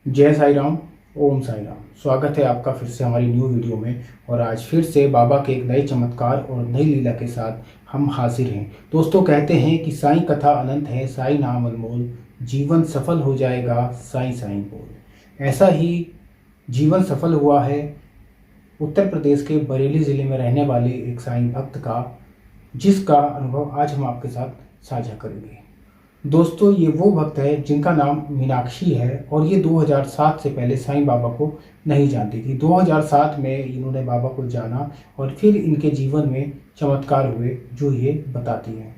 जय साई राम। ओम साई राम। स्वागत है आपका फिर से हमारी न्यू वीडियो में। और आज फिर से बाबा के एक नए चमत्कार और नई लीला के साथ हम हाजिर हैं। दोस्तों, कहते हैं कि साईं कथा अनंत है, साईं नाम अनमोल, जीवन सफल हो जाएगा साईं साईं बोल। ऐसा ही जीवन सफल हुआ है उत्तर प्रदेश के बरेली ज़िले में रहने वाले एक साईं भक्त का, जिसका अनुभव आज हम आपके साथ साझा करेंगे। दोस्तों, ये वो भक्त है जिनका नाम मीनाक्षी है और ये 2007 से पहले साईं बाबा को नहीं जानती थी। 2007 में इन्होंने बाबा को जाना और फिर इनके जीवन में चमत्कार हुए जो ये बताती हैं।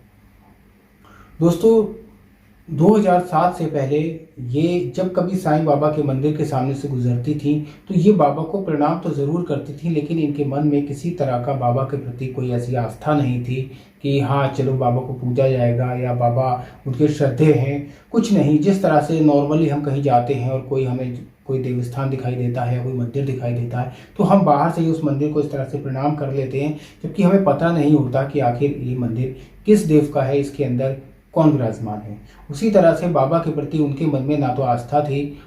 दोस्तों, 2007 से पहले ये जब कभी साईं बाबा के मंदिर के सामने से गुजरती थी तो ये बाबा को प्रणाम तो ज़रूर करती थी, लेकिन इनके मन में किसी तरह का बाबा के प्रति कोई ऐसी आस्था नहीं थी कि हाँ चलो बाबा को पूजा जाएगा या बाबा उनके श्रद्धे हैं। कुछ नहीं। जिस तरह से नॉर्मली हम कहीं जाते हैं और कोई देवस्थान दिखाई देता है, कोई मंदिर दिखाई देता है, तो हम बाहर से ही उस मंदिर को इस तरह से प्रणाम कर लेते हैं, जबकि हमें पता नहीं होता कि आखिर ये मंदिर किस देव का है, इसके अंदर कौन विराजमान है। उसी तरह से बाबा के प्रति उनके मन में ना तो आस्था थी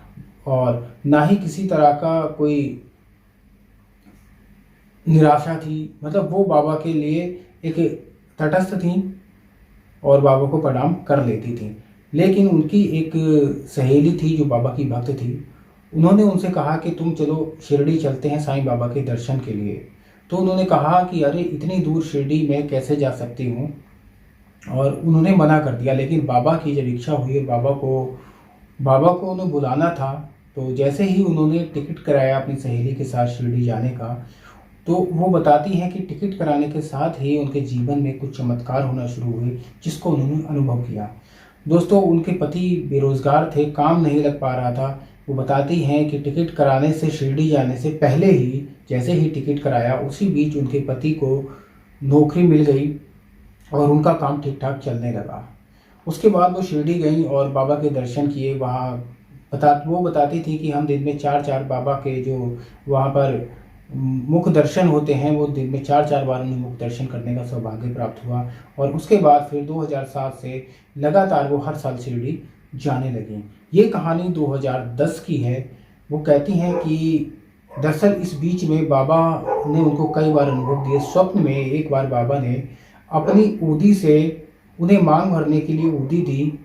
और ना ही किसी तरह का कोई निराशा थी। मतलब वो बाबा के लिए एक तटस्थ थी और बाबा को प्रणाम कर लेती थी। लेकिन उनकी एक सहेली थी जो बाबा की भक्त थी। उन्होंने उनसे कहा कि तुम चलो शिरडी चलते हैं साईं बाबा के दर्शन के लिए। तो उन्होंने कहा कि अरे इतनी दूर शिरडी में कैसे जा सकती हूँ, और उन्होंने मना कर दिया। लेकिन बाबा की जब इच्छा हुई, बाबा को उन्हें बुलाना था, तो जैसे ही उन्होंने टिकट कराया अपनी सहेली के साथ शिरडी जाने का, तो वो बताती हैं कि टिकट कराने के साथ ही उनके जीवन में कुछ चमत्कार होना शुरू हुए जिसको उन्होंने अनुभव किया। दोस्तों, उनके पति बेरोजगार थे, काम नहीं लग पा रहा था। वो बताती हैं कि टिकट कराने से, शिरडी जाने से पहले ही जैसे ही टिकट कराया उसी बीच उनके पति को नौकरी मिल गई और उनका काम ठीक ठाक चलने लगा। उसके बाद वो शिरडी गई और बाबा के दर्शन किए। वो बताती थी कि हम दिन में चार चार बाबा के जो वहाँ पर मुख दर्शन होते हैं, वो दिन में चार चार बार उन्हें मुख दर्शन करने का सौभाग्य प्राप्त हुआ। और उसके बाद फिर 2007 से लगातार वो हर साल शिरडी जाने लगी। ये कहानी 2010 की है। वो कहती हैं कि दरअसल इस बीच में बाबा ने उनको कई बार अनुभव दिए। स्वप्न में एक बार बाबा ने अपनी ऊदी से उन्हें मांग भरने के लिए ऊदी दी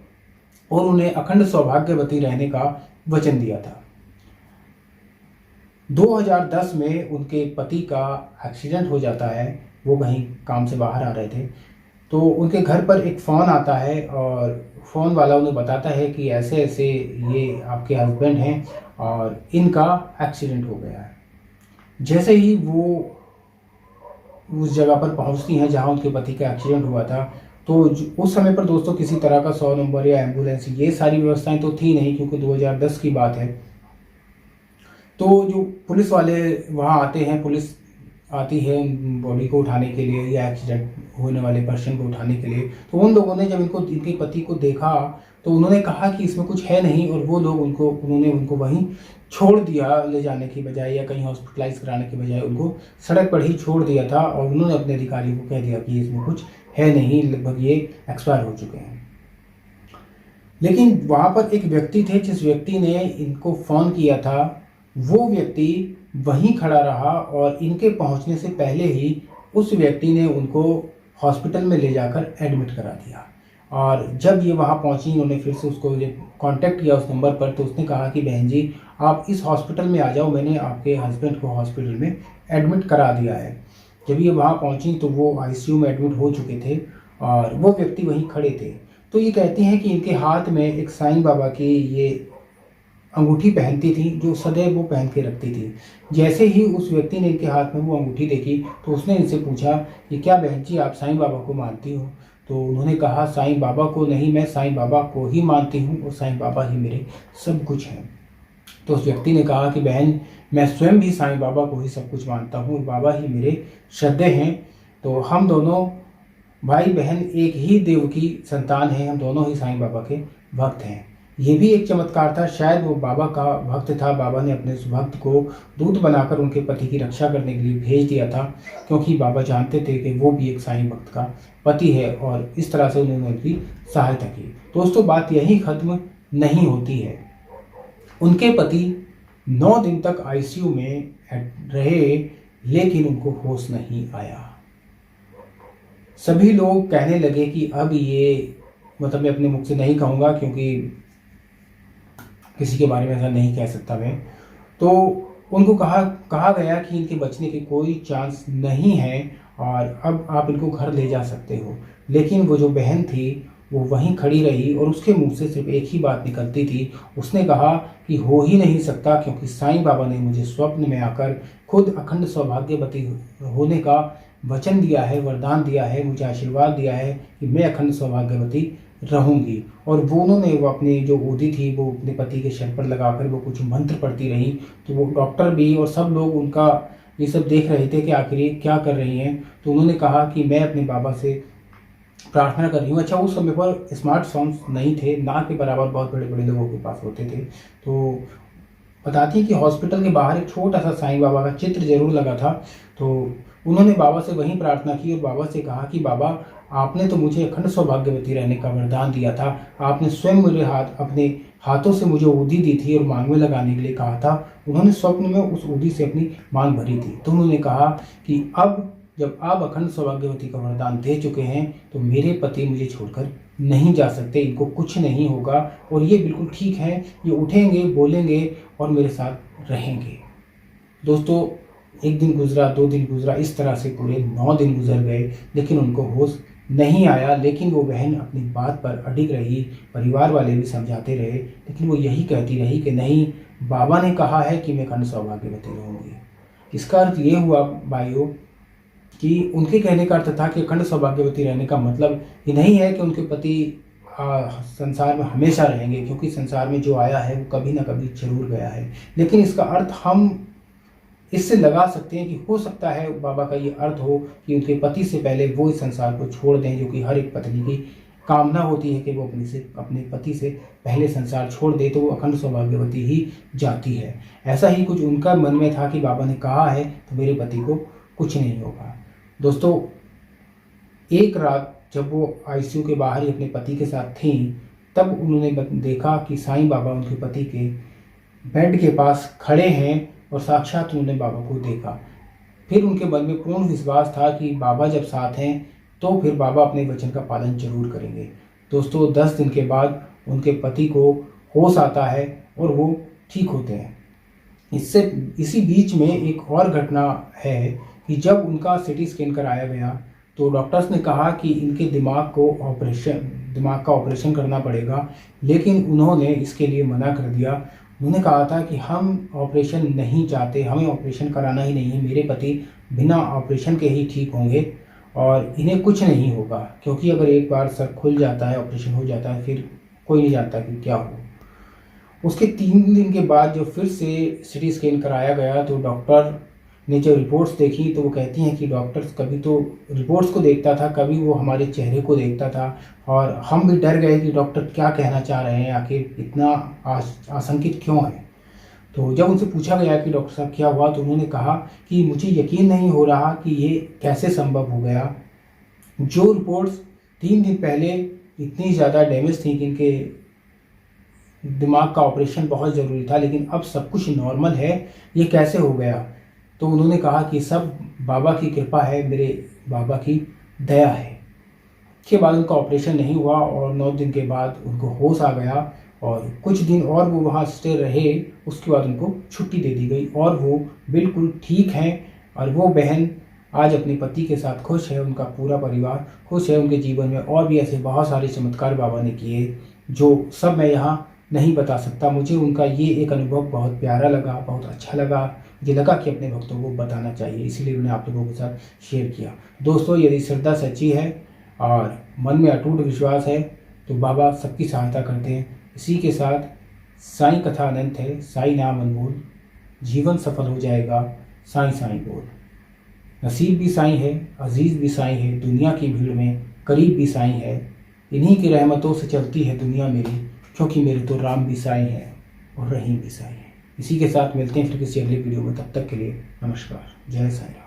और उन्हें अखंड सौभाग्यवती रहने का वचन दिया था। 2010 में उनके पति का एक्सीडेंट हो जाता है। वो कहीं काम से बाहर आ रहे थे, तो उनके घर पर एक फ़ोन आता है और फ़ोन वाला उन्हें बताता है कि ऐसे ऐसे ये आपके हस्बैंड हैं और इनका एक्सीडेंट हो गया है। जैसे ही वो उस जगह पर पहुंचती हैं जहां उनके पति का एक्सीडेंट हुआ था, तो उस समय पर दोस्तों किसी तरह का 100 नंबर या एम्बुलेंस ये सारी व्यवस्थाएं तो थी नहीं, क्योंकि 2010 की बात है। तो जो पुलिस वाले वहां आते हैं, पुलिस आती है बॉडी को उठाने के लिए या एक्सीडेंट होने वाले पर्सन को उठाने के लिए। तो उन लोगों ने जब इनके पति को देखा तो उन्होंने कहा कि इसमें कुछ है नहीं, और वो लोग उन्होंने उनको वहीं छोड़ दिया, ले जाने की बजाय या कहीं हॉस्पिटलाइज कराने की बजाय उनको सड़क पर ही छोड़ दिया था। और उन्होंने अपने अधिकारी को कह दिया कि इसमें कुछ है नहीं, लगभग ये एक्सपायर हो चुके हैं। लेकिन वहाँ पर एक व्यक्ति थे, जिस व्यक्ति ने इनको फ़ोन किया था, वो व्यक्ति वहीं खड़ा रहा और इनके पहुंचने से पहले ही उस व्यक्ति ने उनको हॉस्पिटल में ले जाकर एडमिट करा दिया। और जब ये वहाँ पहुंची, उन्होंने फिर से उसको कांटेक्ट किया उस नंबर पर, तो उसने कहा कि बहन जी आप इस हॉस्पिटल में आ जाओ, मैंने आपके हस्बैंड को हॉस्पिटल में एडमिट करा दिया है। जब ये वहाँ पहुंची तो वो आईसीयू में एडमिट हो चुके थे और वो व्यक्ति वहीं खड़े थे। तो ये कहती हैं कि इनके हाथ में एक साईं बाबा की ये अंगूठी पहनती थी, जो सदैव वो पहन के रखती थी। जैसे ही उस व्यक्ति ने इनके हाथ में वो अंगूठी देखी तो उसने इनसे पूछा कि क्या बहन जी आप साईं बाबा को मानती हो? तो उन्होंने कहा साईं बाबा को नहीं, मैं साईं बाबा को ही मानती हूँ और साईं बाबा ही मेरे सब कुछ हैं। तो उस व्यक्ति ने कहा कि बहन मैं स्वयं भी साईं बाबा को ही सब कुछ मानता हूँ, बाबा ही मेरे श्रद्धे हैं। तो हम दोनों भाई बहन एक ही देव की संतान हैं, हम दोनों ही साईं बाबा के भक्त हैं। ये भी एक चमत्कार था। शायद वो बाबा का भक्त था, बाबा ने अपने उस भक्त को दूत बनाकर उनके पति की रक्षा करने के लिए भेज दिया था, क्योंकि बाबा जानते थे कि वो भी एक साईं भक्त का पति है और इस तरह से उन्होंने उनकी सहायता की। दोस्तों, बात यही खत्म नहीं होती है। उनके पति 9 दिन तक आईसीयू में रहे, लेकिन उनको होश नहीं आया। सभी लोग कहने लगे कि अब ये, मतलब मैं अपने मुख से नहीं कहूँगा क्योंकि किसी के बारे में ऐसा नहीं कह सकता मैं, तो उनको कहा गया कि इनके बचने की कोई चांस नहीं है और अब आप इनको घर ले जा सकते हो। लेकिन वो जो बहन थी वो वहीं खड़ी रही और उसके मुंह से सिर्फ एक ही बात निकलती थी। उसने कहा कि हो ही नहीं सकता, क्योंकि साईं बाबा ने मुझे स्वप्न में आकर खुद अखंड सौभाग्यवती होने का वचन दिया है, वरदान दिया है, मुझे आशीर्वाद दिया है कि मैं अखंड सौभाग्यवती रहूंगी। और वो उन्होंने वो अपनी जो गोदी थी वो अपने पति के सर पर लगाकर वो कुछ मंत्र पढ़ती रही। तो वो डॉक्टर भी और सब लोग उनका ये सब देख रहे थे कि आखिर ये क्या कर रही हैं। तो उन्होंने कहा कि मैं अपने बाबा से प्रार्थना कर रही हूँ। अच्छा, उस समय पर स्मार्टफोन्स नहीं थे, ना के बराबर बहुत बड़े बड़े लोगों के पास होते थे। तो बताती है कि हॉस्पिटल के बाहर एक छोटा सा साईं बाबा का चित्र जरूर लगा था। तो उन्होंने बाबा से वहीं प्रार्थना की और बाबा से कहा कि बाबा, आपने तो मुझे अखंड सौभाग्यवती रहने का वरदान दिया था। आपने स्वयं मेरे अपने हाथों से मुझे ऊदी दी थी और मांग में लगाने के लिए कहा था। उन्होंने स्वप्न में उस ऊदी से अपनी मांग भरी थी। तो उन्होंने कहा कि अब जब आप अखंड सौभाग्यवती का वरदान दे चुके हैं तो मेरे पति मुझे छोड़कर नहीं जा सकते, इनको कुछ नहीं होगा और ये बिल्कुल ठीक है, ये उठेंगे, बोलेंगे और मेरे साथ रहेंगे। दोस्तों, एक दिन गुजरा, 2 दिन गुजरा, इस तरह से पूरे 9 दिन गुजर गए, लेकिन उनको होश नहीं आया। लेकिन वो बहन अपनी बात पर अडिग रही, परिवार वाले भी समझाते रहे, लेकिन वो यही कहती रही कि नहीं, बाबा ने कहा है कि मैं अखंड सौभाग्यवती रहूँगी। इसका अर्थ ये हुआ भाइयों कि उनके कहने का अर्थ था कि अखंड सौभाग्यवती रहने का मतलब ये नहीं है कि उनके पति संसार में हमेशा रहेंगे, क्योंकि संसार में जो आया है वो कभी ना कभी जरूर गया है। लेकिन इसका अर्थ हम इससे लगा सकते हैं कि हो सकता है बाबा का ये अर्थ हो कि उनके पति से पहले वो इस संसार को छोड़ दें, जो कि हर एक पत्नी की कामना होती है कि वो अपने पति से पहले संसार छोड़ दे, तो वो अखंड सौभाग्यवती ही जाती है। ऐसा ही कुछ उनका मन में था कि बाबा ने कहा है तो मेरे पति को कुछ नहीं होगा। दोस्तों, एक रात जब वो आईसीयू के बाहर ही अपने पति के साथ थीं, तब उन्होंने देखा कि साईं बाबा उनके पति के बेड के पास खड़े हैं और साक्षात उन्होंने बाबा को देखा। फिर उनके मन में पूर्ण विश्वास था कि बाबा जब साथ हैं तो फिर बाबा अपने वचन का पालन जरूर करेंगे। दोस्तों, 10 दिन के बाद उनके पति को होश आता है और वो ठीक होते हैं। इसी बीच में एक और घटना है कि जब उनका सिटी स्कैन कराया गया तो डॉक्टर्स ने कहा कि इनके दिमाग का ऑपरेशन करना पड़ेगा, लेकिन उन्होंने इसके लिए मना कर दिया। उन्होंने कहा था कि हम ऑपरेशन नहीं चाहते, हमें ऑपरेशन कराना ही नहीं है, मेरे पति बिना ऑपरेशन के ही ठीक होंगे और इन्हें कुछ नहीं होगा, क्योंकि अगर एक बार सर खुल जाता है, ऑपरेशन हो जाता है, फिर कोई नहीं जानता कि क्या हो। उसके 3 दिन के बाद जब फिर से सिटी स्कैन कराया गया तो डॉक्टर ने जो रिपोर्ट्स देखी तो वो कहती हैं कि डॉक्टर्स कभी तो रिपोर्ट्स को देखता था, कभी वो हमारे चेहरे को देखता था और हम भी डर गए कि डॉक्टर क्या कहना चाह रहे हैं, आखिर इतना आशंकित क्यों है। तो जब उनसे पूछा गया कि डॉक्टर साहब क्या हुआ, तो उन्होंने कहा कि मुझे यकीन नहीं हो रहा कि ये कैसे संभव हो गया। जो रिपोर्ट्स 3 दिन पहले इतनी ज़्यादा डैमेज थी कि इनके दिमाग का ऑपरेशन बहुत ज़रूरी था, लेकिन अब सब कुछ नॉर्मल है, ये कैसे हो गया। तो उन्होंने कहा कि सब बाबा की कृपा है, मेरे बाबा की दया है। के बाद उनका ऑपरेशन नहीं हुआ और 9 दिन के बाद उनको होश आ गया और कुछ दिन और वो वहाँ स्टे रहे। उसके बाद उनको छुट्टी दे दी गई और वो बिल्कुल ठीक हैं और वो बहन आज अपने पति के साथ खुश है, उनका पूरा परिवार खुश है। उनके जीवन में और भी ऐसे बहुत सारे चमत्कार बाबा ने किए जो सब मैं यहाँ नहीं बता सकता। मुझे उनका ये एक अनुभव बहुत प्यारा लगा, बहुत अच्छा लगा। मुझे लगा कि अपने भक्तों को बताना चाहिए, इसीलिए मैंने आप लोगों के साथ शेयर किया। दोस्तों, यदि श्रद्धा सच्ची है और मन में अटूट विश्वास है तो बाबा सबकी सहायता करते हैं। इसी के साथ साईं कथा अनंत है, साईं नाम अनमोल, जीवन सफल हो जाएगा, साईं साईं बोल। नसीब भी साईं है, अजीज़ भी साईं है, दुनिया की भीड़ में करीब भी साईं है। इन्हीं की रहमतों से चलती है दुनिया मेरी, क्योंकि मेरे तो राम भी साईं है और रहीम भी साईं है। इसी के साथ मिलते हैं फिर किसी अगले वीडियो में, तब तक के लिए नमस्कार, जय साईं राम।